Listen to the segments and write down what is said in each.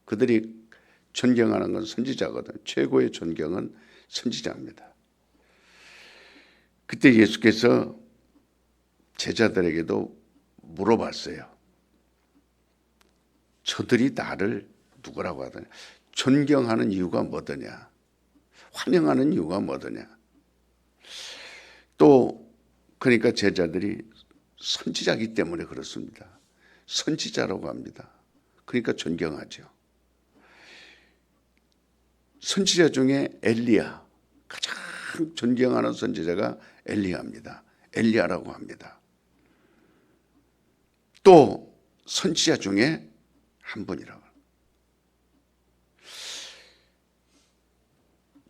그들이 존경하는 건 선지자거든. 최고의 존경은 선지자입니다. 그때 예수께서 제자들에게도 물어봤어요. 저들이 나를 누구라고 하더냐? 존경하는 이유가 뭐더냐? 환영하는 이유가 뭐더냐? 또 그러니까 제자들이 선지자이기 때문에 그렇습니다. 선지자라고 합니다. 그러니까 존경하죠. 선지자 중에 엘리야, 가장 존경하는 선지자가 엘리야입니다. 엘리야라고 합니다. 또 선지자 중에 한 분이라고.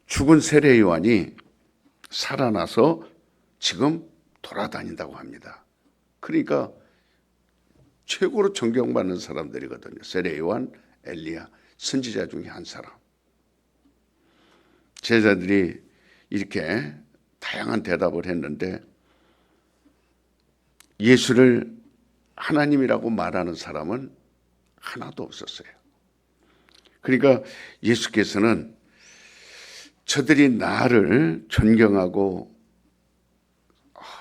죽은 세례 요한이 살아나서 지금 돌아다닌다고 합니다. 그러니까 최고로 존경받는 사람들이거든요. 세례 요한, 엘리야, 선지자 중에 한 사람. 제자들이 이렇게 다양한 대답을 했는데 예수를 하나님이라고 말하는 사람은 하나도 없었어요. 그러니까 예수께서는 저들이 나를 존경하고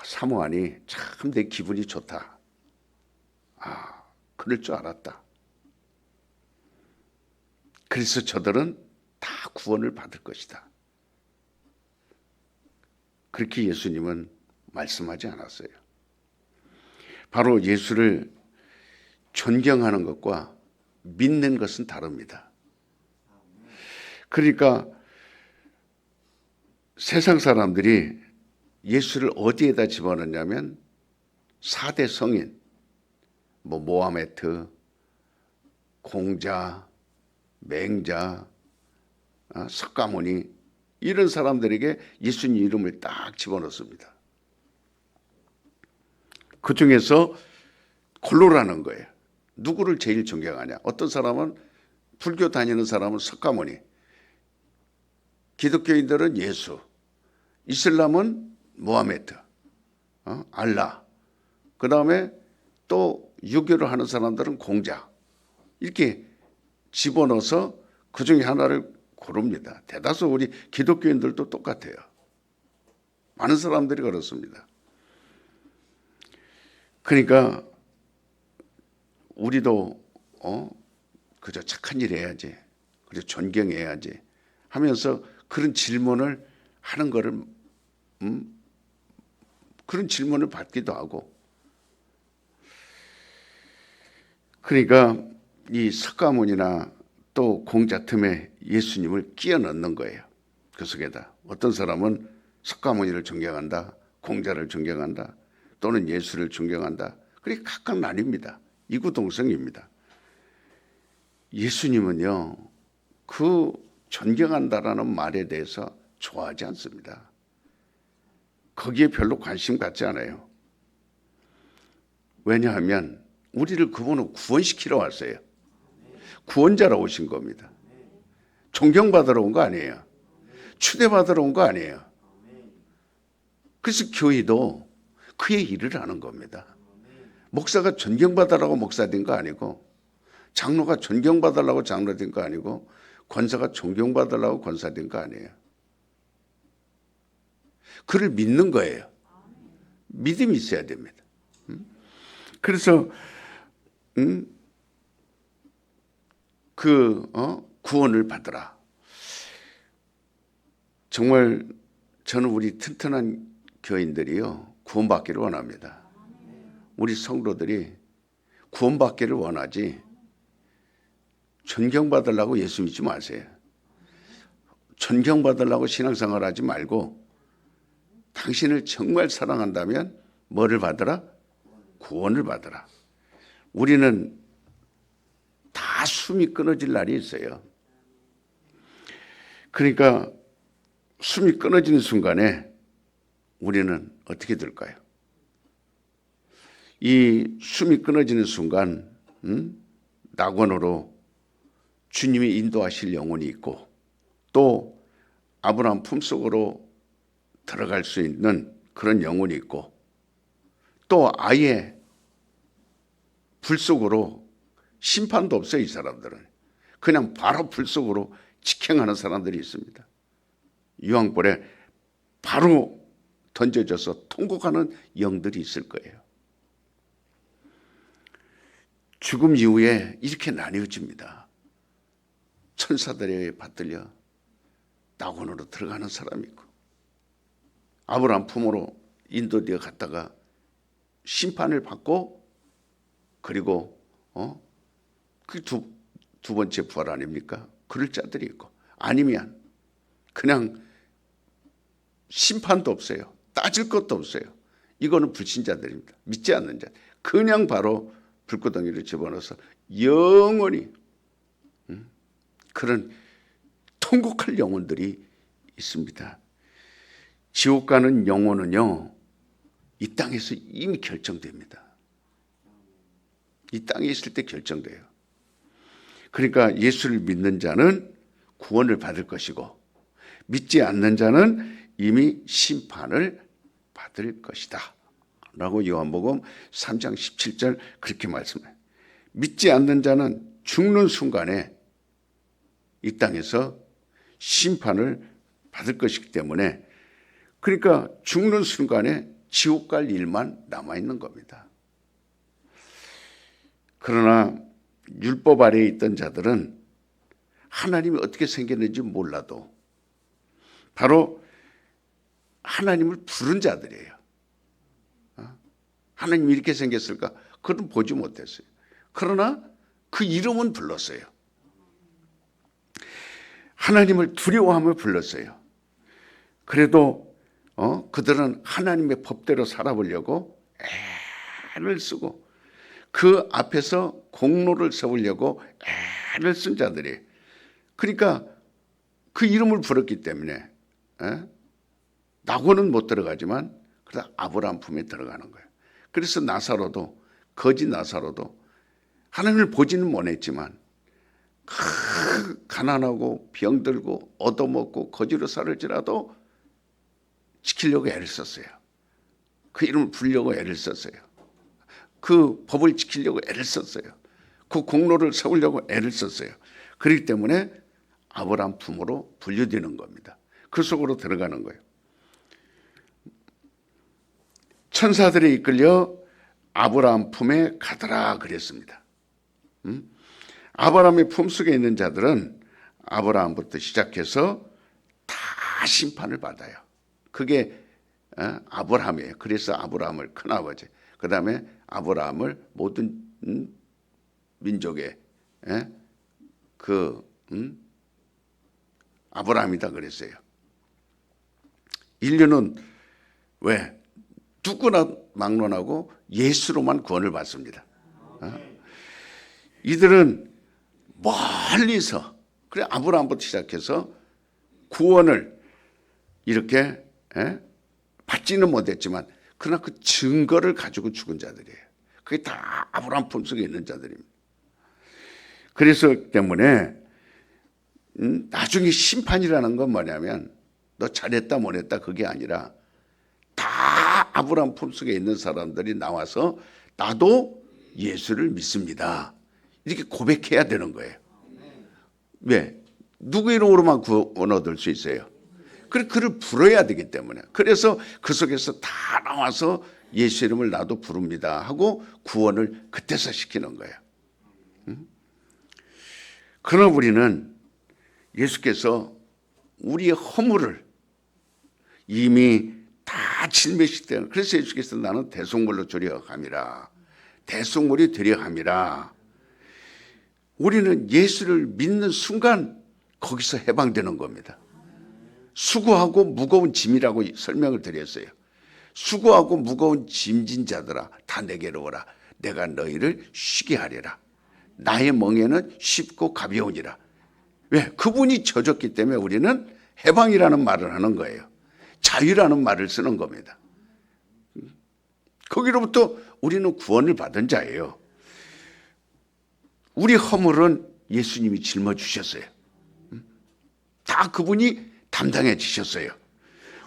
사모하니 참 내 기분이 좋다. 그럴 줄 알았다. 그래서 저들은 다 구원을 받을 것이다. 그렇게 예수님은 말씀하지 않았어요. 바로 예수를 존경하는 것과 믿는 것은 다릅니다. 그러니까 세상 사람들이 예수를 어디에다 집어넣냐면 4대 성인, 모하메트, 공자, 맹자, 석가모니 이런 사람들에게 예수님 이름을 딱 집어넣습니다. 그 중에서 골라라는 거예요. 누구를 제일 존경하냐? 어떤 사람은 불교 다니는 사람은 석가모니, 기독교인들은 예수, 이슬람은 모하메트, 알라, 그 다음에 또 유교를 하는 사람들은 공자, 이렇게 집어넣어서 그 중에 하나를 고릅니다. 대다수 우리 기독교인들도 똑같아요. 많은 사람들이 그렇습니다. 그러니까 우리도 그저 착한 일 해야지, 그리고 존경해야지 하면서 그런 질문을 하는 거를 그런 질문을 받기도 하고. 그러니까 이 석가모니나 또 공자 틈에 예수님을 끼워 넣는 거예요. 그 속에다 어떤 사람은 석가모니를 존경한다, 공자를 존경한다, 또는 예수를 존경한다. 그게 각각 나뉩니다. 이구동성입니다. 예수님은요, 그 존경한다라는 말에 대해서 좋아하지 않습니다. 거기에 별로 관심 갖지 않아요. 왜냐하면 우리를 그분은 구원시키러 왔어요. 구원자로 오신 겁니다. 존경받으러 온 거 아니에요. 추대받으러 온 거 아니에요. 그래서 교회도 그의 일을 하는 겁니다. 목사가 존경받으라고 목사된 거 아니고, 장로가 존경받으려고 장로된 거 아니고, 권사가 존경받으려고 권사된 거 아니에요. 그를 믿는 거예요. 믿음이 있어야 됩니다. 그래서 구원을 받으라. 정말 저는 우리 튼튼한 교인들이요, 구원받기를 원합니다. 우리 성도들이 구원받기를 원하지 존경받으려고 예수 믿지 마세요. 존경받으려고 신앙생활 하지 말고 당신을 정말 사랑한다면 뭐를 받으라? 구원을 받으라. 우리는 다 숨이 끊어질 날이 있어요. 그러니까 숨이 끊어지는 순간에 우리는 어떻게 될까요? 이 숨이 끊어지는 순간 낙원으로 주님이 인도하실 영혼이 있고, 또 아브라함 품속으로 들어갈 수 있는 그런 영혼이 있고, 또 아예 불 속으로 심판도 없어요. 이 사람들은 그냥 바로 불 속으로 직행하는 사람들이 있습니다. 유황불에 바로 던져져서 통곡하는 영들이 있을 거예요. 죽음 이후에 이렇게 나뉘어집니다. 천사들에 받들려 낙원으로 들어가는 사람이 있고, 아브라함 품으로 인도되어 갔다가 심판을 받고, 그리고 그 두 번째 부활 아닙니까? 그럴 자들이 있고, 아니면 그냥 심판도 없어요. 따질 것도 없어요. 이거는 불신자들입니다. 믿지 않는 자. 그냥 바로 불구덩이를 집어넣어서 영원히 그런 통곡할 영혼들이 있습니다. 지옥 가는 영혼은요, 이 땅에서 이미 결정됩니다. 이 땅에 있을 때 결정돼요. 그러니까 예수를 믿는 자는 구원을 받을 것이고, 믿지 않는 자는 이미 심판을 받을 것이다 라고 요한복음 3장 17절 그렇게 말씀해요. 믿지 않는 자는 죽는 순간에 이 땅에서 심판을 받을 것이기 때문에, 그러니까 죽는 순간에 지옥 갈 일만 남아있는 겁니다. 그러나 율법 아래에 있던 자들은 하나님이 어떻게 생겼는지 몰라도 바로 하나님을 부른 자들이에요. 하나님이 이렇게 생겼을까? 그건 보지 못했어요. 그러나 그 이름은 불렀어요. 하나님을 두려워하며 불렀어요. 그래도 그들은 하나님의 법대로 살아보려고 애를 쓰고 그 앞에서 공로를 세우려고 애를 쓴 자들이, 그러니까 그 이름을 부르기 때문에 낙원은 못 들어가지만 그래서 아브라함 품에 들어가는 거예요. 그래서 나사로도, 거지 나사로도 하나님을 보지는 못했지만 가난하고 병들고 얻어먹고 거지로 살을지라도 지키려고 애를 썼어요. 그 이름을 부르려고 애를 썼어요. 그 법을 지키려고 애를 썼어요. 그 공로를 세우려고 애를 썼어요. 그렇기 때문에 아브라함 품으로 분류되는 겁니다. 그 속으로 들어가는 거예요. 천사들이 이끌려 아브라함 품에 가더라 그랬습니다. 아브라함의 품속에 있는 자들은 아브라함부터 시작해서 다 심판을 받아요. 그게 아브라함이에요. 그래서 아브라함을 큰아버지, 그 다음에 아브라함을 모든 민족의 아브라함이다 그랬어요. 인류는 왜? 누구나 막론하고 예수로만 구원을 받습니다. 이들은 멀리서, 그래 아브라함부터 시작해서 구원을 이렇게 받지는 못했지만 그러나 그 증거를 가지고 죽은 자들이에요. 그게 다 아브라함 품속에 있는 자들입니다. 그래서 때문에 나중에 심판이라는 건 뭐냐면 너 잘했다 못했다 그게 아니라 다 아브라함 품속에 있는 사람들이 나와서 나도 예수를 믿습니다 이렇게 고백해야 되는 거예요. 왜? 누구 이름으로만 구원 얻을 수 있어요? 그를 불러야 되기 때문에. 그래서 그 속에서 다 나와서 예수 이름을 나도 부릅니다 하고 구원을 그때서 시키는 거예요. 그러나 우리는 예수께서 우리의 허물을 이미 다 짊으시대요. 그래서 예수께서 나는 대속물로 주려 함이라, 대속물이 되려 함이라. 우리는 예수를 믿는 순간 거기서 해방되는 겁니다. 수고하고 무거운 짐이라고 설명을 드렸어요. 수고하고 무거운 짐진 자들아 다 내게로 오라. 내가 너희를 쉬게 하리라. 나의 멍에는 쉽고 가벼우니라. 왜? 그분이 져줬기 때문에 우리는 해방이라는 말을 하는 거예요. 자유라는 말을 쓰는 겁니다. 거기로부터 우리는 구원을 받은 자예요. 우리 허물은 예수님이 짊어주셨어요. 다 그분이 담당해 주셨어요.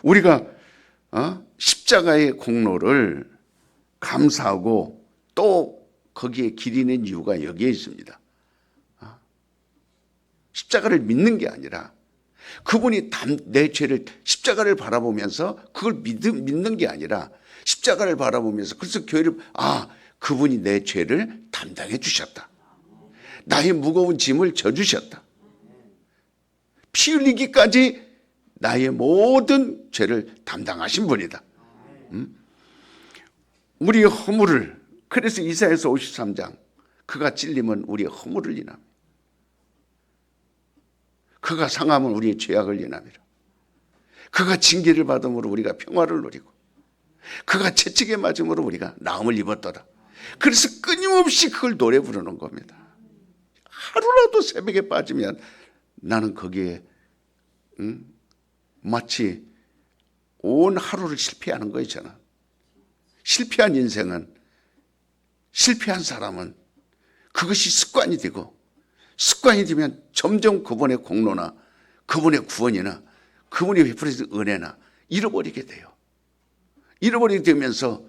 우리가 십자가의 공로를 감사하고 또 거기에 기리는 이유가 여기에 있습니다. 십자가를 믿는 게 아니라 그분이 내 죄를 십자가를 바라보면서 그걸 믿는 게 아니라 십자가를 바라보면서 그래서 교회를 그분이 내 죄를 담당해 주셨다. 나의 무거운 짐을 져주셨다. 피 흘리기까지 나의 모든 죄를 담당하신 분이다. 우리의 허물을 그래서 이사야서 53장 그가 찔림은 우리의 허물을 인함이라. 그가 상함은 우리의 죄악을 인함이라. 그가 징계를 받음으로 우리가 평화를 누리고 그가 채찍에 맞음으로 우리가 나음을 입었도다. 그래서 끊임없이 그걸 노래 부르는 겁니다. 하루라도 새벽에 빠지면 나는 거기에 마치 온 하루를 실패하는 거예요. 저는 실패한 인생은 실패한 사람은 그것이 습관이 되고 습관이 되면 점점 그분의 공로나 그분의 구원이나 그분이 베풀어진 은혜나 잃어버리게 돼요. 잃어버리게 되면서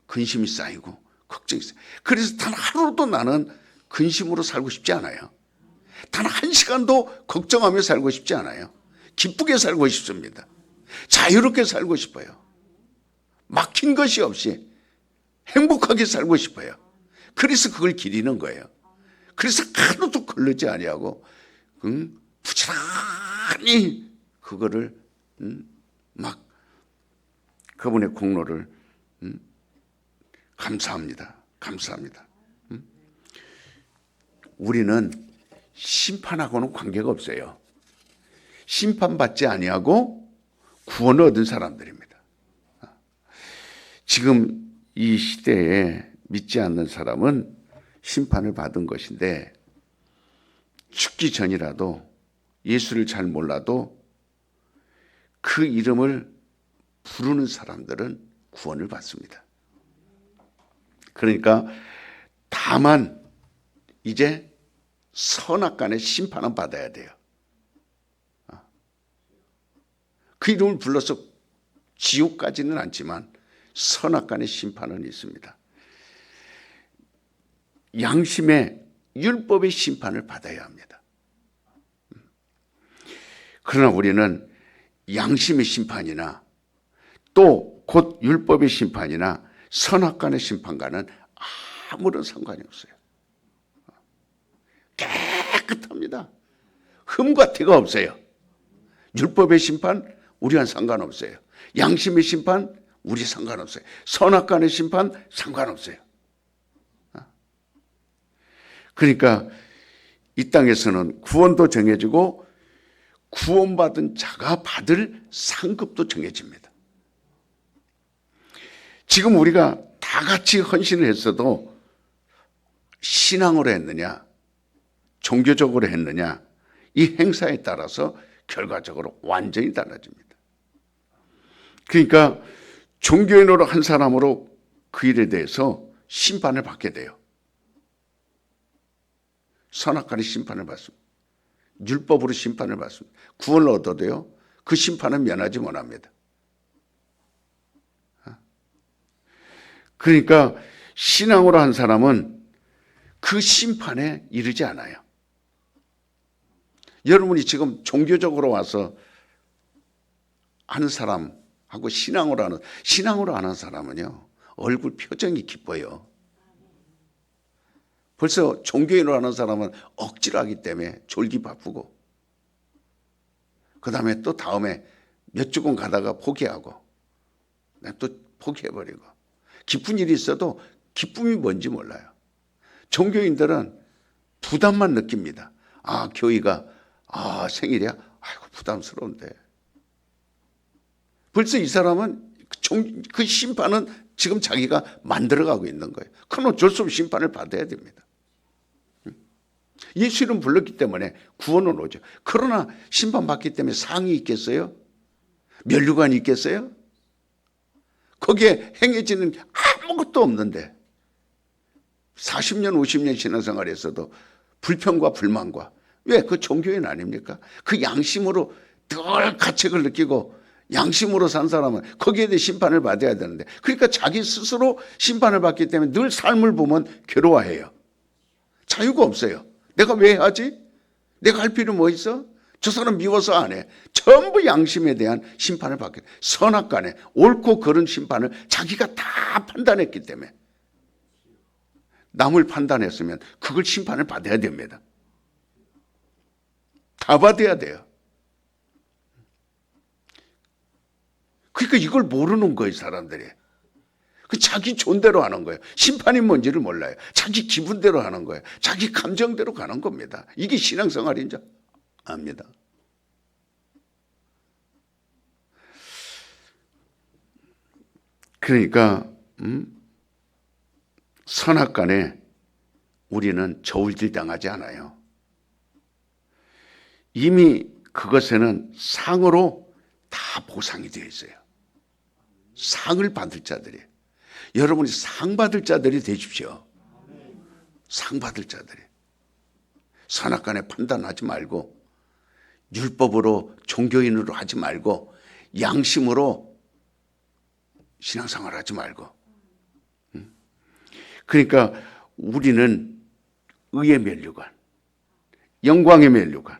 근심이 쌓이고 걱정이 쌓이고 그래서 단 하루도 나는 근심으로 살고 싶지 않아요. 단 한 시간도 걱정하며 살고 싶지 않아요. 기쁘게 살고 싶습니다. 자유롭게 살고 싶어요. 막힌 것이 없이 행복하게 살고 싶어요. 그래서 그걸 기리는 거예요. 그래서 하루도 걸르지 아니하고 부지런히 그거를 막 그분의 공로를 감사합니다. 감사합니다. 우리는 심판하고는 관계가 없어요. 심판받지 아니하고 구원을 얻은 사람들입니다. 지금 이 시대에 믿지 않는 사람은 심판을 받은 것인데 죽기 전이라도 예수를 잘 몰라도 그 이름을 부르는 사람들은 구원을 받습니다. 그러니까 다만 이제 선악간의 심판은 받아야 돼요. 그 이름을 불러서 지옥 가지는 않지만 선악간의 심판은 있습니다. 양심의 율법의 심판을 받아야 합니다. 그러나 우리는 양심의 심판이나 또 곧 율법의 심판이나 선악간의 심판과는 아무런 상관이 없어요. 깨끗합니다. 흠과 티가 없어요. 율법의 심판 우리와는 상관없어요. 양심의 심판 우리 상관없어요. 선악간의 심판 상관없어요. 그러니까 이 땅에서는 구원도 정해지고 구원받은 자가 받을 상급도 정해집니다. 지금 우리가 다 같이 헌신을 했어도 신앙으로 했느냐 종교적으로 했느냐 이 행사에 따라서 결과적으로 완전히 달라집니다. 그러니까 종교인으로 한 사람으로 그 일에 대해서 심판을 받게 돼요. 선악간의 심판을 받습니다. 율법으로 심판을 받습니다. 구원을 얻어도요 그 심판은 면하지 못합니다. 그러니까 신앙으로 한 사람은 그 심판에 이르지 않아요. 여러분이 지금 종교적으로 와서 하는 사람하고 신앙으로 하는 사람은요 얼굴 표정이 기뻐요. 벌써 종교인으로 하는 사람은 억지로 하기 때문에 졸기 바쁘고 그 다음에 또 다음에 몇 주간 가다가 포기하고 또 포기해버리고 기쁜 일이 있어도 기쁨이 뭔지 몰라요. 종교인들은 부담만 느낍니다. 교회가 생일이야? 아이고 부담스러운데. 벌써 이 사람은 그 심판은 지금 자기가 만들어가고 있는 거예요. 그건 어쩔 수 없이 심판을 받아야 됩니다. 예수 이름 불렀기 때문에 구원은 오죠. 그러나 심판받기 때문에 상이 있겠어요? 면류관이 있겠어요? 거기에 행해지는 아무것도 없는데 40년 50년 신앙생활에서도 불평과 불만과 왜? 그 종교인 아닙니까? 그 양심으로 늘 가책을 느끼고 양심으로 산 사람은 거기에 대해 심판을 받아야 되는데 그러니까 자기 스스로 심판을 받기 때문에 늘 삶을 보면 괴로워해요. 자유가 없어요. 내가 왜 하지? 내가 할 필요 뭐 있어? 저 사람 미워서 안 해. 전부 양심에 대한 심판을 받게 돼. 선악간에 옳고 그른 심판을 자기가 다 판단했기 때문에 남을 판단했으면 그걸 심판을 받아야 됩니다. 다 받아야 돼요. 그러니까 이걸 모르는 거예요, 사람들이. 그 자기 존대로 하는 거예요. 심판이 뭔지를 몰라요. 자기 기분대로 하는 거예요. 자기 감정대로 가는 겁니다. 이게 신앙생활인지 압니다. 그러니까 선악간에 우리는 저울질 당하지 않아요. 이미 그것에는 상으로 다 보상이 되어 있어요. 상을 받을 자들이. 여러분이 상 받을 자들이 되십시오. 상 받을 자들이. 선악간에 판단하지 말고 율법으로 종교인으로 하지 말고 양심으로 신앙생활 하지 말고. 그러니까 우리는 의의 면류관, 영광의 면류관,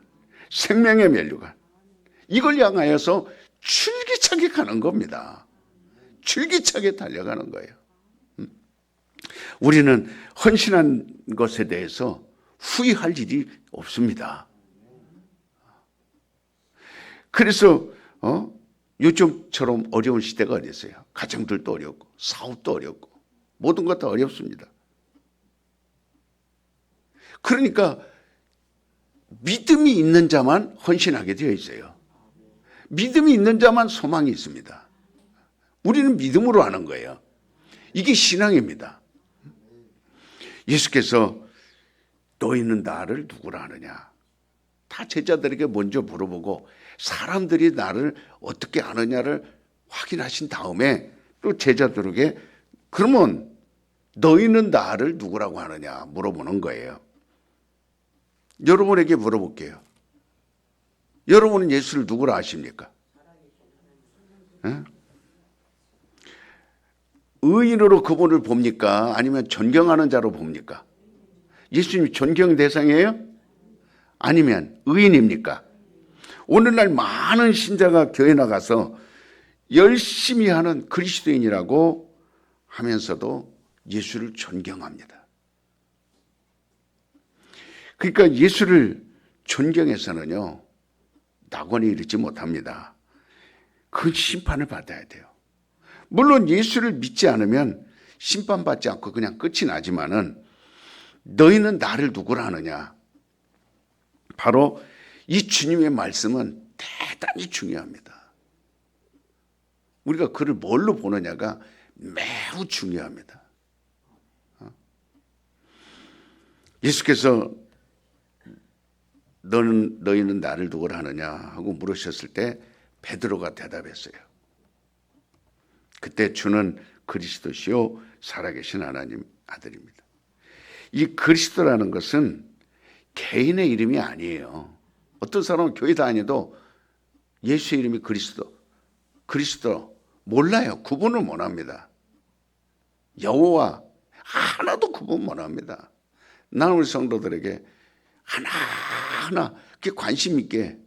생명의 면류관, 이걸 향하여서 줄기차게 가는 겁니다. 줄기차게 달려가는 거예요. 우리는 헌신한 것에 대해서 후회할 일이 없습니다. 그래서 요즘처럼 어려운 시대가 어딨어요. 가정들도 어렵고 사업도 어렵고 모든 것 다 어렵습니다. 그러니까 믿음이 있는 자만 헌신하게 되어 있어요. 믿음이 있는 자만 소망이 있습니다. 우리는 믿음으로 하는 거예요. 이게 신앙입니다. 예수께서 너희는 나를 누구라 하느냐? 다 제자들에게 먼저 물어보고 사람들이 나를 어떻게 아느냐를 확인하신 다음에 또 제자들에게 그러면 너희는 나를 누구라고 하느냐 물어보는 거예요. 여러분에게 물어볼게요. 여러분은 예수를 누구라 아십니까? 네? 의인으로 그분을 봅니까? 아니면 존경하는 자로 봅니까? 예수님 존경 대상이에요? 아니면 의인입니까? 오늘날 많은 신자가 교회 나가서 열심히 하는 그리스도인이라고 하면서도 예수를 존경합니다. 그러니까 예수를 존경해서는요, 낙원에 이르지 못합니다. 그 심판을 받아야 돼요. 물론 예수를 믿지 않으면 심판받지 않고 그냥 끝이 나지만은 너희는 나를 누구라 하느냐. 바로 이 주님의 말씀은 대단히 중요합니다. 우리가 그를 뭘로 보느냐가 매우 중요합니다. 예수께서 너희는 나를 누구라 하느냐 하고 물으셨을 때 베드로가 대답했어요. 그때 주는 그리스도시요 살아계신 하나님 아들입니다. 이 그리스도라는 것은 개인의 이름이 아니에요. 어떤 사람은 교회 다녀도 예수의 이름이 그리스도 몰라요. 구분을 못합니다. 여호와 하나도 구분 못합니다. 나는 우리 성도들에게 하나하나 관심 있게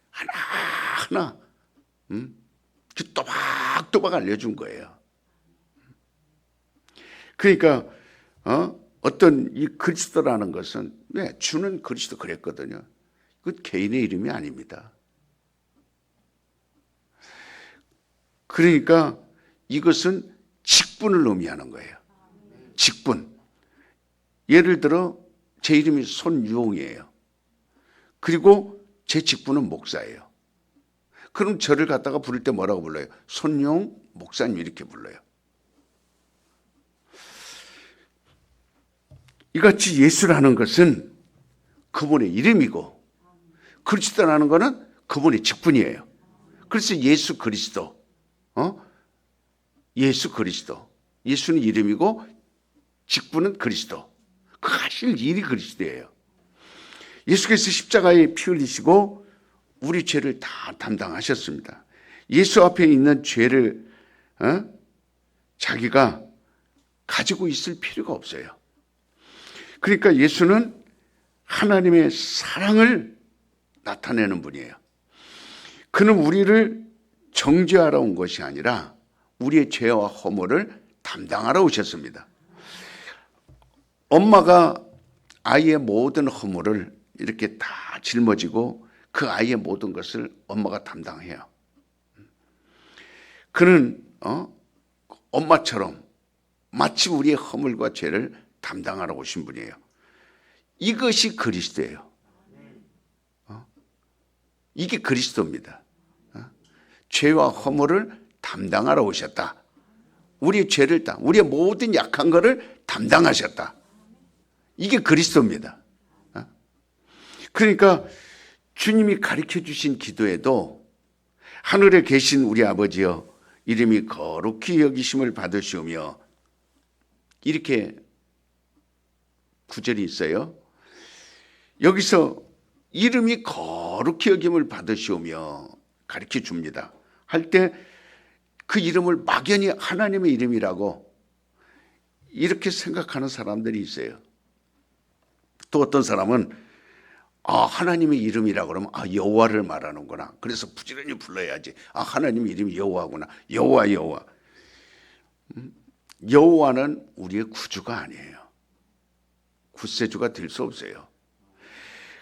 하나하나 또박또박 알려준 거예요. 그러니까 어떤 이 그리스도라는 것은 왜 주는 그리스도 그랬거든요. 그 개인의 이름이 아닙니다. 그러니까 이것은 직분을 의미하는 거예요. 직분. 예를 들어 제 이름이 손유홍이에요. 그리고 제 직분은 목사예요. 그럼 저를 갖다가 부를 때 뭐라고 불러요? 손유홍 목사님 이렇게 불러요. 이같이 예수라는 것은 그분의 이름이고 그리스도라는 것은 그분의 직분이에요. 그래서 예수 그리스도, 예수 그리스도. 예수는 이름이고 직분은 그리스도. 그 하실 일이 그리스도예요. 예수께서 십자가에 피 흘리시고 우리 죄를 다 담당하셨습니다. 예수 앞에 있는 죄를 자기가 가지고 있을 필요가 없어요. 그러니까 예수는 하나님의 사랑을 나타내는 분이에요. 그는 우리를 정죄하러 온 것이 아니라 우리의 죄와 허물을 담당하러 오셨습니다. 엄마가 아이의 모든 허물을 이렇게 다 짊어지고 그 아이의 모든 것을 엄마가 담당해요. 그는 엄마처럼 마치 우리의 허물과 죄를 담당하러 오신 분이에요. 이것이 그리스도예요. 이게 그리스도입니다. 죄와 허물을 담당하러 오셨다. 우리의 죄를 우리의 모든 약한 것을 담당하셨다. 이게 그리스도입니다. 그러니까 주님이 가르쳐 주신 기도에도 하늘에 계신 우리 아버지여 이름이 거룩히 여기심을 받으시오며 이렇게 구절이 있어요. 여기서 이름이 거룩히 여김을 받으시오며 가르쳐 줍니다. 할 때 그 이름을 막연히 하나님의 이름이라고 이렇게 생각하는 사람들이 있어요. 또 어떤 사람은 하나님의 이름이라 그러면 여호와를 말하는구나. 그래서 부지런히 불러야지. 하나님의 이름이 여호와구나. 여호와. 여호와는 우리의 구주가 아니에요. 구세주가 될 수 없어요.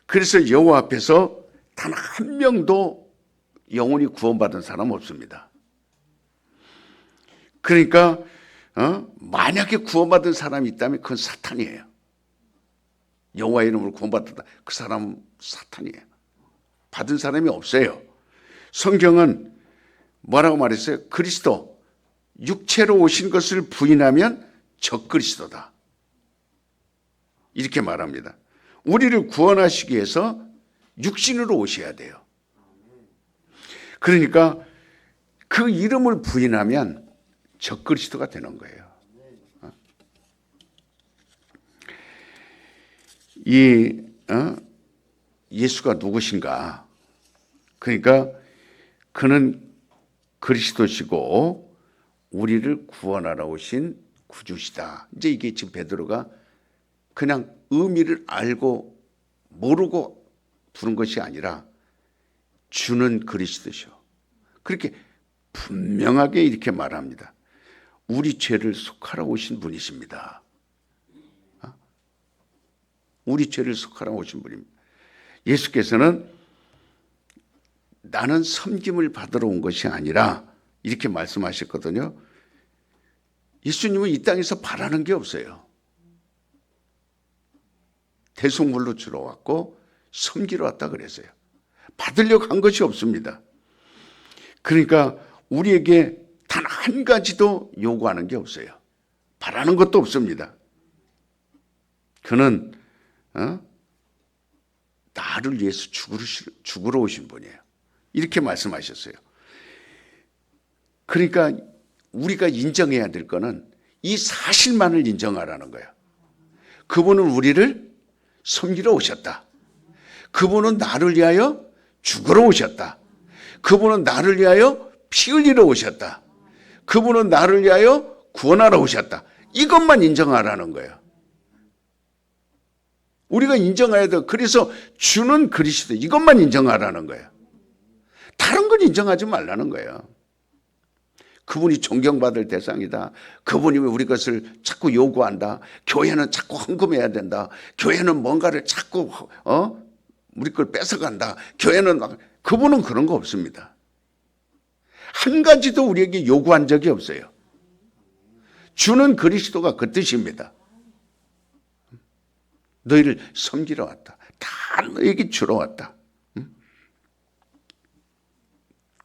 그래서 여호와 앞에서 단 한 명도 영원히 구원받은 사람 없습니다. 그러니까 만약에 구원받은 사람이 있다면 그건 사탄이에요. 여호와 이름으로 구원받았다. 그 사람은 사탄이에요. 받은 사람이 없어요. 성경은 뭐라고 말했어요? 그리스도 육체로 오신 것을 부인하면 적그리스도다. 이렇게 말합니다. 우리를 구원하시기 위해서 육신으로 오셔야 돼요. 그러니까 그 이름을 부인하면 적그리스도가 되는 거예요. 예수가 누구신가? 그러니까 그는 그리스도시고 우리를 구원하러 오신 구주시다. 이제 이게 지금 베드로가 그냥 의미를 알고 모르고 부른 것이 아니라 주는 그리스도시오. 그렇게 분명하게 이렇게 말합니다. 우리 죄를 속하러 오신 분이십니다. 우리 죄를 속하러 오신 분입니다. 예수께서는 나는 섬김을 받으러 온 것이 아니라 이렇게 말씀하셨거든요. 예수님은 이 땅에서 바라는 게 없어요. 대속물로 주러 왔고 섬기러 왔다 그랬어요. 받으려고 한 것이 없습니다. 그러니까 우리에게 단 한 가지도 요구하는 게 없어요. 바라는 것도 없습니다. 그는 나를 위해서 죽으러 오신 분이에요. 이렇게 말씀하셨어요. 그러니까 우리가 인정해야 될 거는 이 사실만을 인정하라는 거예요. 그분은 우리를 섬기러 오셨다. 그분은 나를 위하여 죽으러 오셨다. 그분은 나를 위하여 피 흘리러 오셨다. 그분은 나를 위하여 구원하러 오셨다. 이것만 인정하라는 거예요. 우리가 인정해야 돼. 그래서 주는 그리스도 이것만 인정하라는 거예요. 다른 건 인정하지 말라는 거예요. 그분이 존경받을 대상이다. 그분이 왜 우리 것을 자꾸 요구한다. 교회는 자꾸 헌금해야 된다. 교회는 뭔가를 자꾸 우리 걸 뺏어간다. 교회는 그분은 그런 거 없습니다. 한 가지도 우리에게 요구한 적이 없어요. 주는 그리스도가 그 뜻입니다. 너희를 섬기러 왔다. 다 너에게 주러 왔다.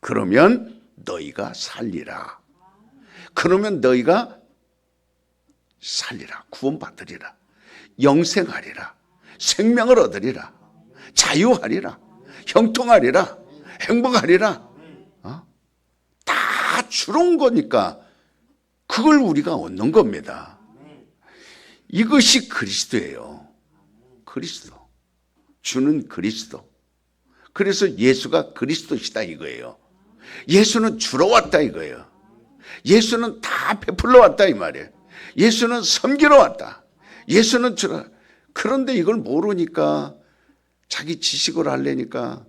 그러면 너희가 살리라. 그러면 너희가 살리라. 구원받으리라. 영생하리라. 생명을 얻으리라. 자유하리라. 형통하리라. 행복하리라. 다 주러 온 거니까 그걸 우리가 얻는 겁니다. 이것이 그리스도예요. 그리스도. 주는 그리스도. 그래서 예수가 그리스도시다 이거예요. 예수는 주러 왔다 이거예요. 예수는 다 베풀러 왔다 이 말이에요. 예수는 섬기러 왔다. 예수는 주러. 그런데 이걸 모르니까 자기 지식으로 하려니까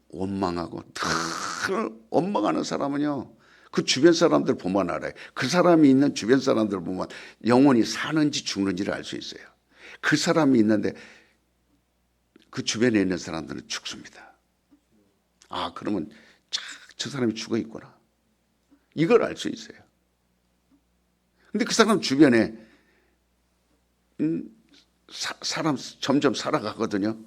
원망하고, 늘 원망하는 사람은요, 그 주변 사람들 보면 알아요. 그 사람이 있는 주변 사람들 보면 영혼이 사는지 죽는지를 알 수 있어요. 그 사람이 있는데 그 주변에 있는 사람들은 죽습니다. 아, 그러면 저 사람이 죽어 있구나. 이걸 알 수 있어요. 근데 그 사람 주변에 사람 점점 살아가거든요.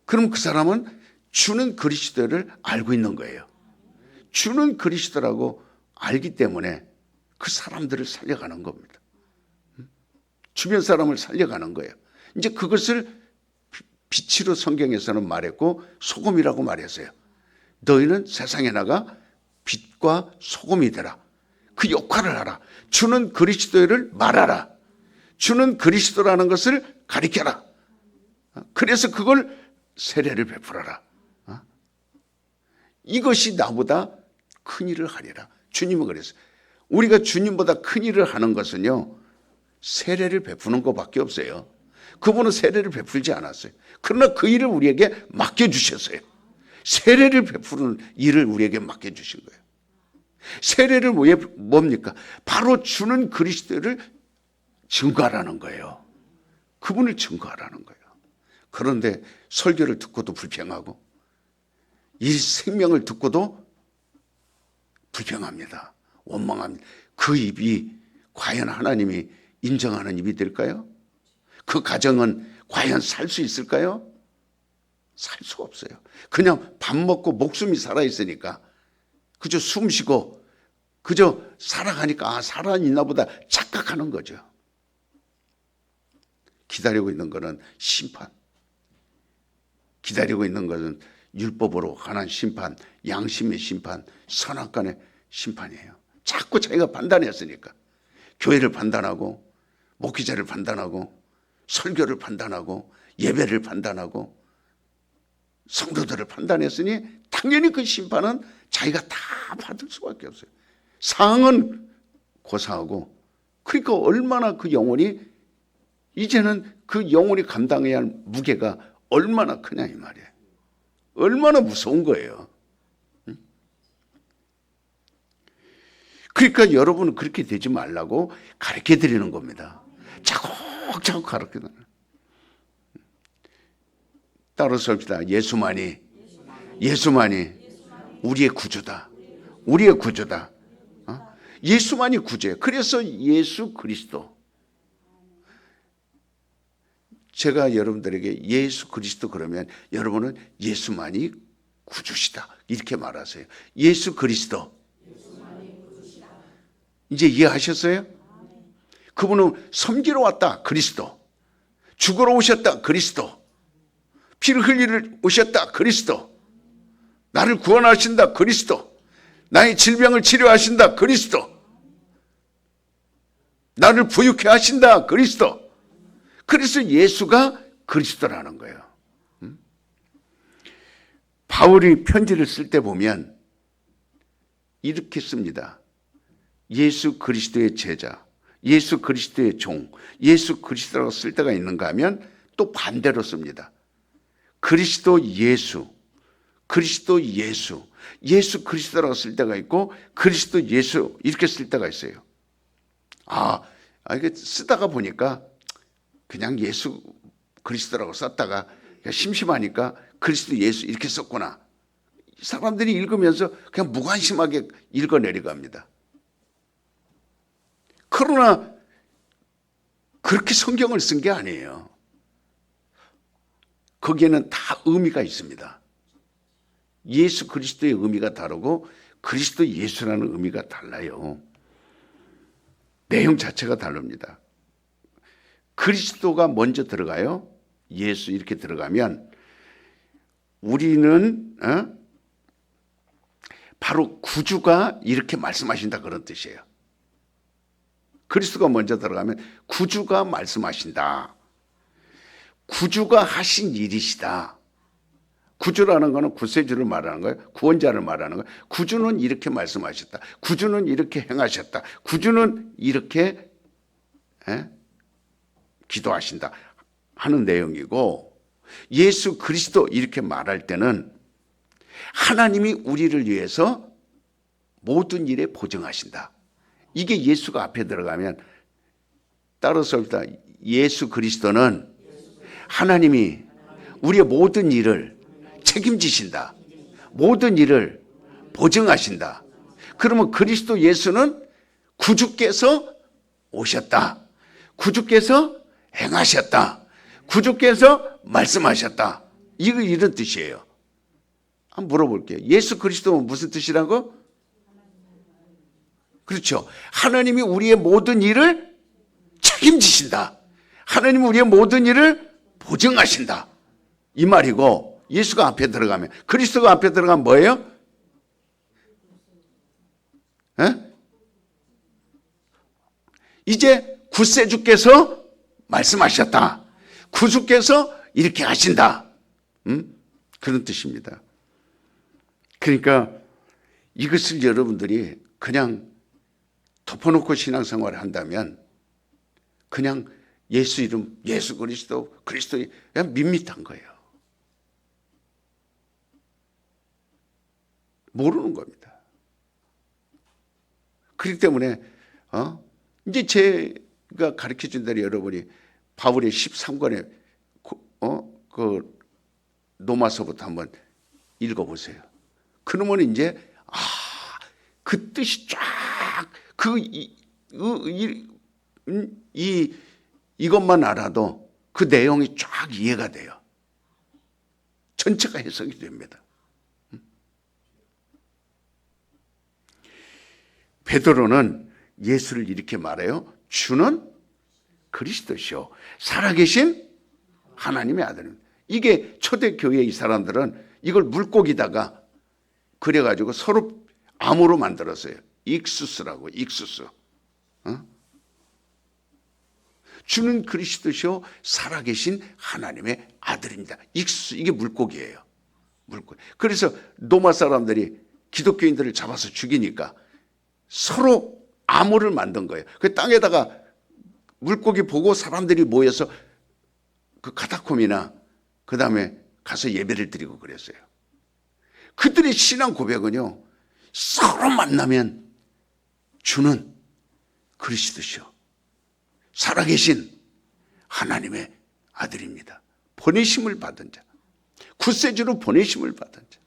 그럼 그 사람은 주는 그리스도를 알고 있는 거예요. 주는 그리스도라고 알기 때문에 그 사람들을 살려가는 겁니다. 주변 사람을 살려가는 거예요. 이제 그것을 빛으로 성경에서는 말했고 소금이라고 말했어요. 너희는 세상에 나가 빛과 소금이 되라. 그 역할을 하라. 주는 그리스도를 말하라. 주는 그리스도라는 것을 가리켜라. 그래서 그걸 세례를 베풀어라. 이것이 나보다 큰 일을 하리라. 주님은 그랬어요. 우리가 주님보다 큰 일을 하는 것은요, 세례를 베푸는 것밖에 없어요. 그분은 세례를 베풀지 않았어요. 그러나 그 일을 우리에게 맡겨주셨어요. 세례를 베푸는 일을 우리에게 맡겨주신 거예요. 세례를 왜 뭡니까? 바로 주는 그리스도를 증거하라는 거예요. 그분을 증거하라는 거예요. 그런데 설교를 듣고도 불평하고 이 생명을 듣고도 불평합니다. 원망합니다. 그 입이 과연 하나님이 인정하는 입이 될까요? 그 가정은 과연 살 수 있을까요? 살 수가 없어요. 그냥 밥 먹고 목숨이 살아있으니까 그저 숨 쉬고 그저 살아가니까 살아있나 보다 착각하는 거죠. 기다리고 있는 것은 심판. 기다리고 있는 것은 율법으로 관한 심판, 양심의 심판, 선악간의 심판이에요. 자꾸 자기가 판단했으니까. 교회를 판단하고 목회자를 판단하고 설교를 판단하고 예배를 판단하고 성도들을 판단했으니 당연히 그 심판은 자기가 다 받을 수밖에 없어요. 상은 고사하고, 그러니까 얼마나 그 영혼이, 이제는 그 영혼이 감당해야 할 무게가 얼마나 크냐 이 말이에요. 얼마나 무서운 거예요. 그러니까 여러분은 그렇게 되지 말라고 가르쳐 드리는 겁니다. 차곡차곡 가르쳐 드리는. 따라서 합시다. 예수만이 우리의 구주다. 우리의 구주다. 예수만이 구주예요. 그래서 예수 그리스도. 제가 여러분들에게 예수 그리스도 그러면 여러분은 예수만이 구주시다 이렇게 말하세요. 예수 그리스도. 이제 이해하셨어요? 그분은 섬기러 왔다 그리스도. 죽으러 오셨다 그리스도. 피를 흘리러 오셨다 그리스도. 나를 구원하신다 그리스도. 나의 질병을 치료하신다 그리스도. 나를 부유케 하신다 그리스도. 그래서 예수가 그리스도라는 거예요. 바울이 편지를 쓸 때 보면 이렇게 씁니다. 예수 그리스도의 제자, 예수 그리스도의 종, 예수 그리스도라고 쓸 때가 있는가 하면 또 반대로 씁니다. 그리스도 예수, 그리스도 예수, 예수 그리스도라고 쓸 때가 있고 그리스도 예수 이렇게 쓸 때가 있어요. 이게 쓰다가 보니까 그냥 예수 그리스도라고 썼다가 심심하니까 그리스도 예수 이렇게 썼구나. 사람들이 읽으면서 그냥 무관심하게 읽어내려갑니다. 그러나 그렇게 성경을 쓴 게 아니에요. 거기에는 다 의미가 있습니다. 예수 그리스도의 의미가 다르고 그리스도 예수라는 의미가 달라요. 내용 자체가 다릅니다. 그리스도가 먼저 들어가요. 예수 이렇게 들어가면 우리는 바로 구주가 이렇게 말씀하신다 그런 뜻이에요. 그리스도가 먼저 들어가면 구주가 말씀하신다. 구주가 하신 일이시다. 구주라는 것은 구세주를 말하는 거예요. 구원자를 말하는 거예요. 구주는 이렇게 말씀하셨다. 구주는 이렇게 행하셨다. 구주는 이렇게 기도하신다 하는 내용이고, 예수 그리스도 이렇게 말할 때는 하나님이 우리를 위해서 모든 일에 보증하신다. 이게 예수가 앞에 들어가면 따라서 봅시다. 예수 그리스도는 하나님이 우리의 모든 일을 책임지신다. 모든 일을 보증하신다. 그러면 그리스도 예수는 구주께서 오셨다. 구주께서 행하셨다. 구주께서 말씀하셨다. 이런 뜻이에요. 한번 물어볼게요. 예수 그리스도는 무슨 뜻이라고? 그렇죠. 하나님이 우리의 모든 일을 책임지신다. 하나님이 우리의 모든 일을 보증하신다. 이 말이고, 예수가 앞에 들어가면, 그리스도가 앞에 들어가면 뭐예요? 에? 이제 구세주께서 말씀하셨다. 구주께서 이렇게 하신다. 그런 뜻입니다. 그러니까 이것을 여러분들이 그냥 덮어놓고 신앙생활을 한다면 그냥 예수 이름, 예수 그리스도, 그리스도 그냥 밋밋한 거예요. 모르는 겁니다. 그렇기 때문에 이제 제가 가르쳐준 대로 여러분이 바울의 13권의 그 로마서부터 한번 읽어보세요. 그러면 이제 그 뜻이 쫙 이것만 알아도 그 내용이 쫙 이해가 돼요. 전체가 해석이 됩니다. 베드로는 예수를 이렇게 말해요. 주는 그리스도시요 살아계신 하나님의 아들입니다. 이게 초대교회 이 사람들은 이걸 물고기다가 그래가지고 서로 암호로 만들었어요. 익수스라고, 익수스. 주는 그리스도시요 살아계신 하나님의 아들입니다. 익수스, 이게 물고기예요. 물고기. 그래서 로마 사람들이 기독교인들을 잡아서 죽이니까 서로 암호를 만든 거예요. 그 땅에다가 물고기 보고 사람들이 모여서 그 카타콤이나 그 다음에 가서 예배를 드리고 그랬어요. 그들의 신앙 고백은요, 서로 만나면 주는 그리스도시요 살아계신 하나님의 아들입니다. 보내심을 받은 자, 구세주로 보내심을 받은 자,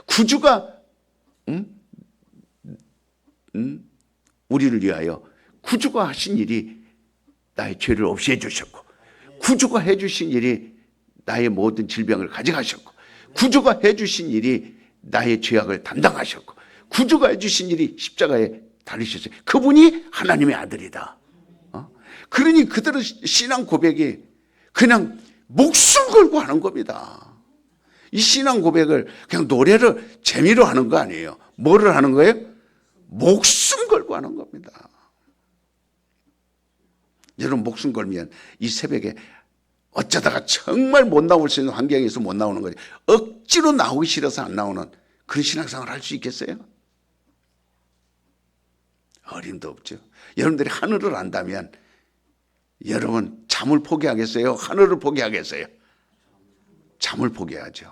구주가 우리를 위하여 구주가 하신 일이 나의 죄를 없애해 주셨고, 구주가 해주신 일이 나의 모든 질병을 가져가셨고, 구주가 해주신 일이 나의 죄악을 담당하셨고, 구주가 해주신 일이 십자가에 달리셨어요. 그분이 하나님의 아들이다. 그러니 그들의 신앙 고백이 그냥 목숨 걸고 하는 겁니다. 이 신앙 고백을 그냥 노래를 재미로 하는 거 아니에요. 뭐를 하는 거예요? 목숨 걸고 하는 겁니다. 여러분 목숨 걸면 이 새벽에 어쩌다가 정말 못 나올 수 있는 환경에서 못 나오는 거지, 억지로 나오기 싫어서 안 나오는 그런 신앙생활을 할 수 있겠어요? 어림도 없죠. 여러분들이 하늘을 안다면 여러분 잠을 포기하겠어요? 하늘을 포기하겠어요? 잠을 포기하죠.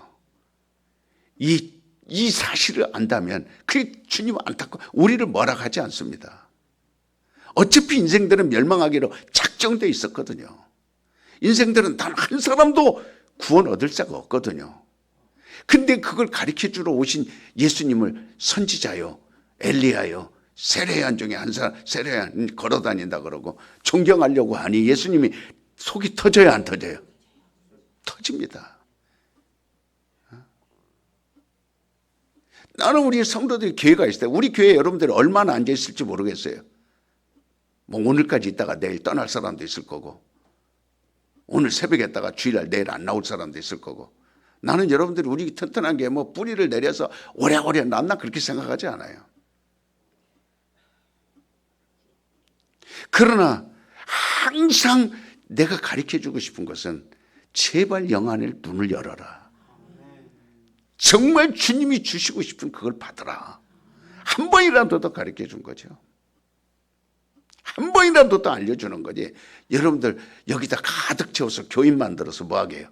이 사실을 안다면 그게 주님 안타까워 우리를 뭐라 하지 않습니다. 어차피 인생들은 멸망하기로 작정되어 있었거든요. 인생들은 단 한 사람도 구원 얻을 자가 없거든요. 근데 그걸 가르쳐주러 오신 예수님을 선지자요, 엘리야요, 세례요한 중에 한 사람, 세례요한 걸어다닌다 그러고 존경하려고 하니 예수님이 속이 터져요, 안 터져요? 터집니다. 나는 우리 성도들이 교회가 있을 때, 우리 교회에 여러분들이 얼마나 앉아있을지 모르겠어요. 뭐 오늘까지 있다가 내일 떠날 사람도 있을 거고, 오늘 새벽에 있다가 주일날 내일 안 나올 사람도 있을 거고, 나는 여러분들이 우리 튼튼한 게 뭐 뿌리를 내려서 오래오래 낫나 그렇게 생각하지 않아요. 그러나 항상 내가 가르쳐주고 싶은 것은 제발 영안의 눈을 열어라. 정말 주님이 주시고 싶은 그걸 받으라. 한 번이라도 더 가르쳐준 거죠. 한 번이라도 더 알려주는 거지. 여러분들 여기다 가득 채워서 교인 만들어서 뭐 하게요?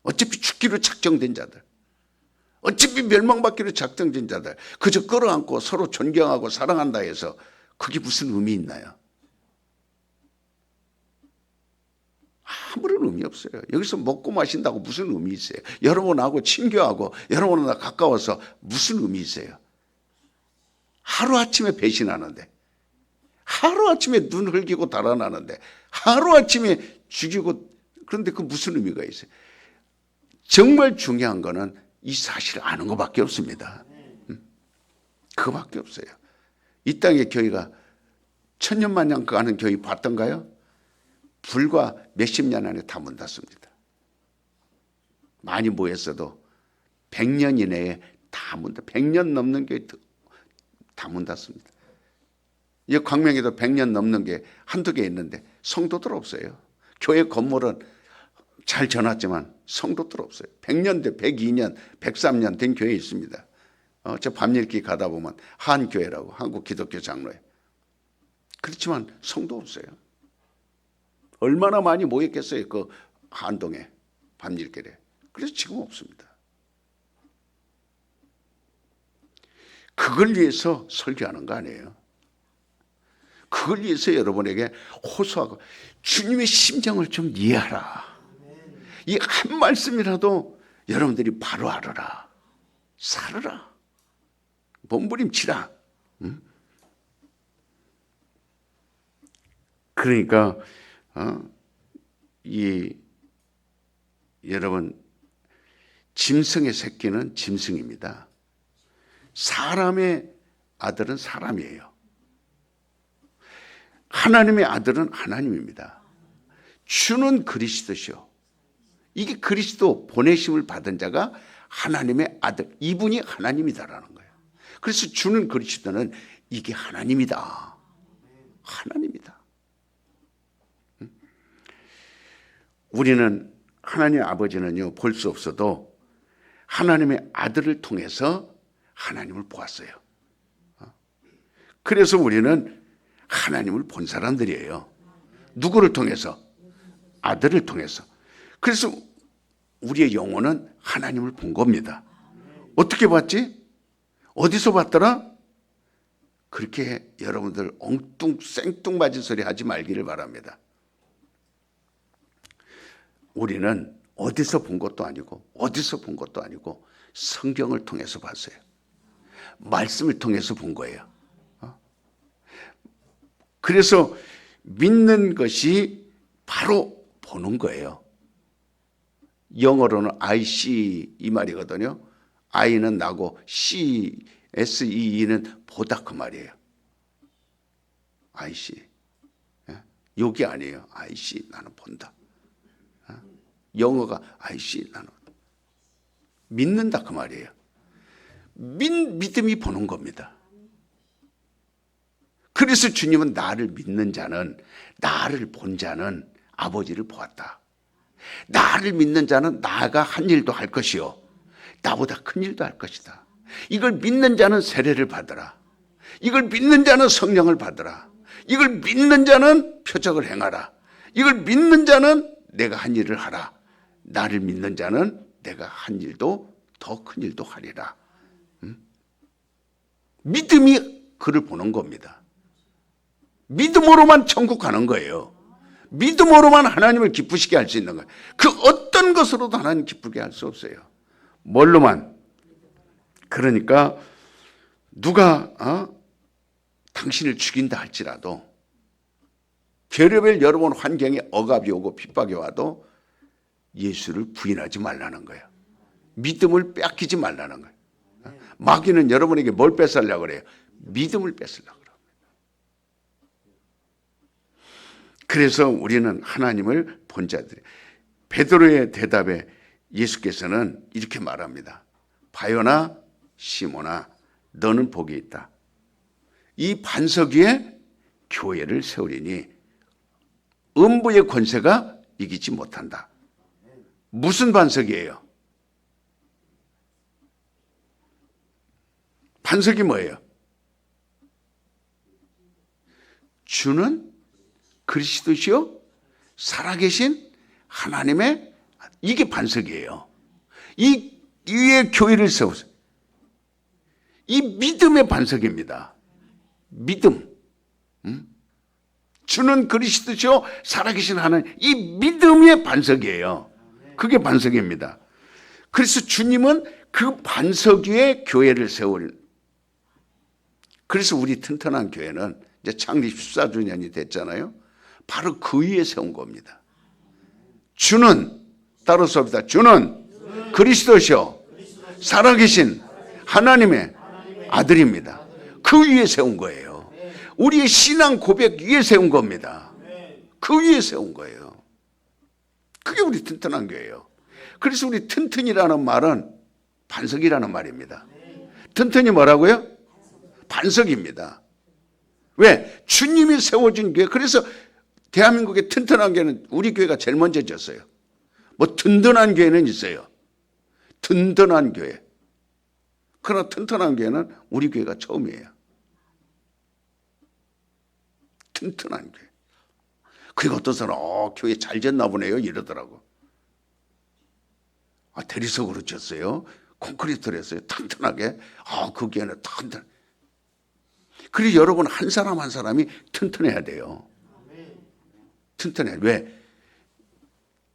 어차피 죽기로 작정된 자들, 어차피 멸망받기로 작정된 자들, 그저 끌어안고 서로 존경하고 사랑한다 해서 그게 무슨 의미 있나요? 아무런 의미 없어요. 여기서 먹고 마신다고 무슨 의미 있어요? 여러분하고 친교하고 여러분하고 가까워서 무슨 의미 있어요? 하루아침에 배신하는데, 하루아침에 눈 흘기고 달아나는데, 하루아침에 죽이고, 그런데 그 무슨 의미가 있어요? 정말 중요한 거는 이 사실을 아는 것밖에 없습니다. 그거밖에 없어요. 이 땅의 교회가 천년만년 가는 교회 봤던가요? 불과 몇십 년 안에 다 문 닫습니다. 많이 모였어도 100년 이내에 다 문 닫, 100년 넘는 교회 다 문 닫습니다. 이 광명에도 100년 넘는 게 한두 개 있는데 성도들 없어요. 교회 건물은 잘 져놨지만 성도들 없어요. 100년 돼 102년, 103년 된 교회 있습니다. 저 밤일기 가다 보면 한교회라고, 한국 기독교 장로회. 그렇지만 성도 없어요. 얼마나 많이 모였겠어요, 그 한동에, 밤일길에. 그래서 지금 없습니다. 그걸 위해서 설교하는 거 아니에요. 그걸 위해서 여러분에게 호소하고 주님의 심정을 좀 이해하라. 이 한 말씀이라도 여러분들이 바로 알아라. 살아라. 몸부림치라. 그러니까 여러분, 짐승의 새끼는 짐승입니다. 사람의 아들은 사람이에요. 하나님의 아들은 하나님입니다. 주는 그리스도시요. 이게 그리스도 보내심을 받은 자가 하나님의 아들, 이분이 하나님이다라는 거예요. 그래서 주는 그리스도는 이게 하나님이다. 하나님이다. 우리는 하나님 아버지는요, 볼 수 없어도 하나님의 아들을 통해서 하나님을 보았어요. 그래서 우리는 하나님을 본 사람들이에요. 누구를 통해서? 아들을 통해서. 그래서 우리의 영혼은 하나님을 본 겁니다. 어떻게 봤지? 어디서 봤더라? 그렇게 여러분들 엉뚱 생뚱맞은 소리 하지 말기를 바랍니다. 우리는 어디서 본 것도 아니고 어디서 본 것도 아니고 성경을 통해서 봤어요. 말씀을 통해서 본 거예요. 그래서 믿는 것이 바로 보는 거예요. 영어로는 I see 이 말이거든요. I는 나고 SEE는 보다 그 말이에요. I see. 욕이 아니에요. I see, 나는 본다. 영어가 I see, 나는 믿는다 그 말이에요. 믿음이 보는 겁니다. 그래서 주님은 나를 믿는 자는, 나를 본 자는 아버지를 보았다. 나를 믿는 자는 나가 한 일도 할 것이요, 나보다 큰 일도 할 것이다. 이걸 믿는 자는 세례를 받으라. 이걸 믿는 자는 성령을 받으라. 이걸 믿는 자는 표적을 행하라. 이걸 믿는 자는 내가 한 일을 하라. 나를 믿는 자는 내가 한 일도 더 큰 일도 하리라. 믿음이 그를 보는 겁니다. 믿음으로만 천국 가는 거예요. 믿음으로만 하나님을 기쁘시게 할 수 있는 거예요. 그 어떤 것으로도 하나님 기쁘게 할 수 없어요. 뭘로만? 그러니까 누가 당신을 죽인다 할지라도, 별의별 여러분 환경에 억압이 오고 핍박이 와도 예수를 부인하지 말라는 거예요. 믿음을 뺏기지 말라는 거예요. 마귀는 여러분에게 뭘 뺏으려고 그래요? 믿음을 뺏으려고 그래요. 그래서 우리는 하나님을 본 자들이에요. 베드로의 대답에 예수께서는 이렇게 말합니다. 바요나 시몬아, 너는 복이 있다. 이 반석 위에 교회를 세우리니 음부의 권세가 이기지 못한다. 무슨 반석이에요? 반석이 뭐예요? 주는 그리스도시요 살아계신 하나님의 이게 반석이에요. 이 위에 교회를 세우세요. 이 믿음의 반석입니다. 믿음. 주는 그리스도시요 살아계신 하나님, 이 믿음의 반석이에요. 그게 반석입니다. 그래서 주님은 그 반석 위에 교회를 세울. 그래서 우리 튼튼한 교회는 이제 창립 14주년이 됐잖아요. 바로 그 위에 세운 겁니다. 주는 따라서합니다. 주는 그리스도시요 살아계신 하나님의 아들입니다. 그 위에 세운 거예요. 우리의 신앙 고백 위에 세운 겁니다. 그 위에 세운 거예요. 그게 우리 튼튼한 교회예요. 그래서 우리 튼튼이라는 말은 반석이라는 말입니다. 튼튼이 뭐라고요? 반석입니다. 왜? 주님이 세워준 교회. 그래서 대한민국의 튼튼한 교회는 우리 교회가 제일 먼저 졌어요. 뭐 든든한 교회는 있어요. 든든한 교회. 그러나 튼튼한 교회는 우리 교회가 처음이에요. 튼튼한 교회. 그리고 어떤 사람 교회 잘 졌나 보네요 이러더라고. 대리석으로 졌어요. 콘크리트를 했어요. 튼튼하게. 그 교회는 튼튼. 그리고 여러분 한 사람 한 사람이 튼튼해야 돼요. 튼튼해. 왜?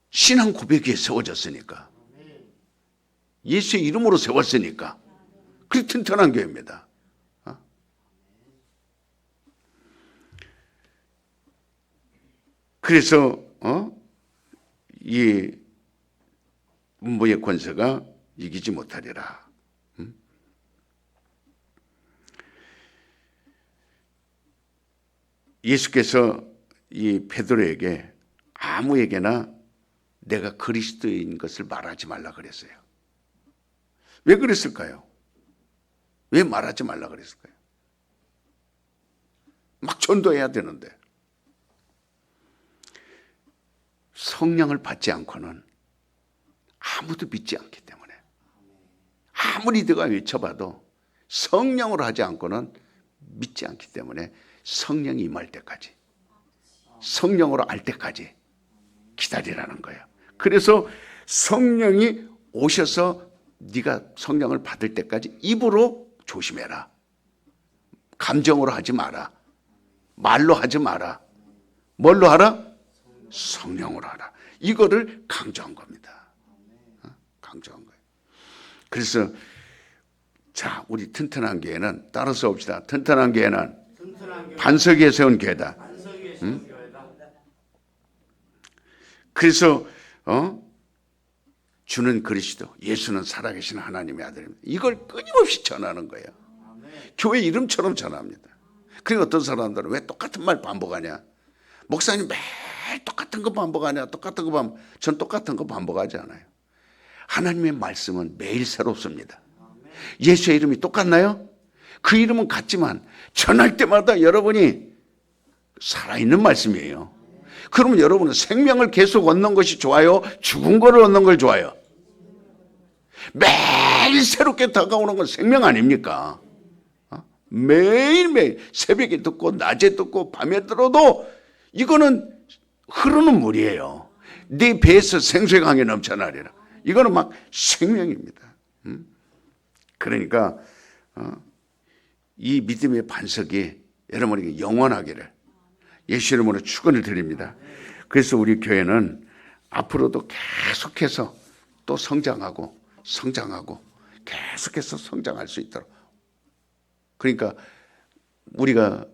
신앙 고백 위에 세워졌으니까. 예수의 이름으로 세웠으니까. 그게 튼튼한 교회입니다. 그래서 이 음부의 권세가 이기지 못하리라. 예수께서 이 베드로에게 아무에게나 내가 그리스도인 것을 말하지 말라 그랬어요. 왜 그랬을까요? 왜 말하지 말라 그랬을까요? 막 전도해야 되는데. 성령을 받지 않고는 아무도 믿지 않기 때문에 아무리 내가 외쳐봐도 성령으로 하지 않고는 믿지 않기 때문에 성령이 임할 때까지 성령으로 알 때까지 기다리라는 거예요. 그래서 성령이 오셔서 네가 성령을 받을 때까지 입으로 조심해라. 감정으로 하지 마라. 말로 하지 마라. 뭘로 하라? 성령으로 하라. 이거를 강조한 겁니다. 강조한 거예요. 그래서 자, 우리 튼튼한 교회는 따라서 봅시다. 튼튼한 교회는 반석 위에 세운 교회다. 그래서 주는 그리스도, 예수는 살아계신 하나님의 아들입니다. 이걸 끊임없이 전하는 거예요. 교회 이름처럼 전합니다. 그리고 어떤 사람들은 왜 똑같은 말 반복하냐? 목사님 매일 똑같은 거 반복하냐? 똑같은 거 반복. 전 똑같은 거 반복하지 않아요. 하나님의 말씀은 매일 새롭습니다. 예수의 이름이 똑같나요? 그 이름은 같지만 전할 때마다 여러분이 살아있는 말씀이에요. 그러면 여러분은 생명을 계속 얻는 것이 좋아요? 죽은 거를 얻는 걸 좋아요? 매일 새롭게 다가오는 건 생명 아닙니까? 매일매일 새벽에 듣고 낮에 듣고 밤에 들어도 이거는 흐르는 물이에요. 네 배에서 생수의 강이 넘쳐나리라. 이거는 막 생명입니다. 그러니까 이 믿음의 반석이 여러분에게 영원하기를 예수 이름으로 축원을 드립니다. 그래서 우리 교회는 앞으로도 계속해서 또 성장하고 계속해서 성장할 수 있도록. 그러니까 우리가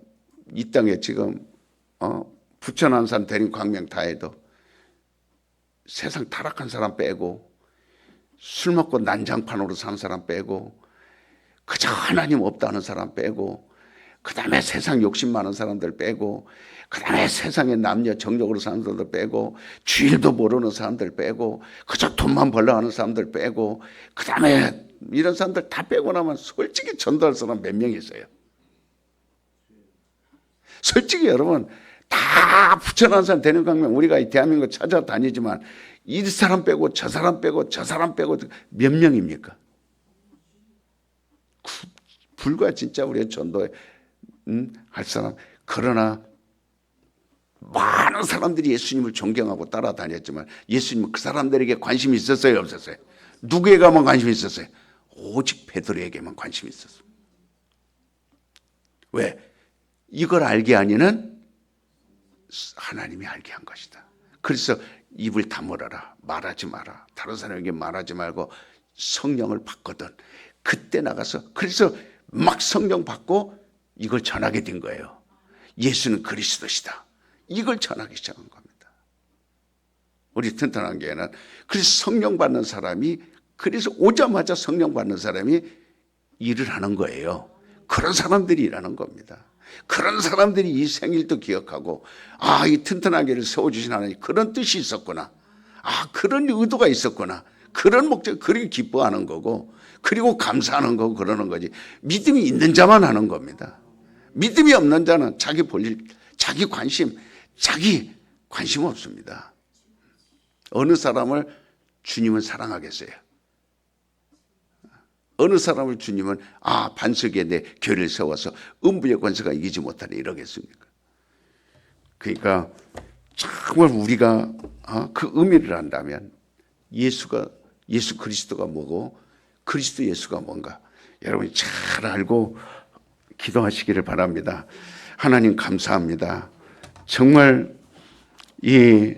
이 땅에 지금 부천한산 대림 광명 다 해도 세상 타락한 사람 빼고 술 먹고 난장판으로 산 사람 빼고 그저 하나님 없다는 사람 빼고 그 다음에 세상 욕심 많은 사람들 빼고 그 다음에 세상에 남녀 정욕으로 사는 사람들 빼고 주일도 모르는 사람들 빼고 그저 돈만 벌려 하는 사람들 빼고 그 다음에 이런 사람들 다 빼고 나면 솔직히 전도할 사람 몇 명 있어요. 솔직히 여러분 다 부천한산 대림광명 우리가 이 대한민국 찾아다니지만 이 사람 빼고 저 사람 빼고 저 사람 빼고 몇 명입니까? 불과 진짜 우리의 전도에 할 사람. 그러나 많은 사람들이 예수님을 존경하고 따라다녔지만 예수님은 그 사람들에게 관심이 있었어요, 없었어요? 누구에게만 관심이 있었어요? 오직 베드로에게만 관심이 있었어요. 왜? 이걸 알게 하니는 하나님이 알게 한 것이다. 그래서 입을 다물어라, 말하지 마라, 다른 사람에게 말하지 말고 성령을 받거든. 그때 나가서 그래서 막 성령 받고 이걸 전하게 된 거예요. 예수는 그리스도시다. 이걸 전하기 시작한 겁니다. 우리 튼튼한 교회는 그래서 성령 받는 사람이, 그래서 오자마자 성령 받는 사람이 일을 하는 거예요. 그런 사람들이 일하는 겁니다. 그런 사람들이 이 생일도 기억하고, 아, 이 튼튼한 교회를 세워주신 하나님 그런 뜻이 있었구나, 아, 그런 의도가 있었구나, 그런 목적, 그렇게 기뻐하는 거고, 그리고 감사하는 거고, 그러는 거지. 믿음이 있는 자만 하는 겁니다. 믿음이 없는 자는 자기 볼일, 자기 관심 없습니다. 어느 사람을 주님은 사랑하겠어요? 어느 사람을 주님은 반석에 내 교회를 세워서 음부의 권세가 이기지 못하네 이러겠습니까? 그러니까 정말 우리가 그 의미를 안다면 예수 그리스도가 뭐고 그리스도 예수가 뭔가 여러분이 잘 알고 기도하시기를 바랍니다. 하나님 감사합니다. 정말 이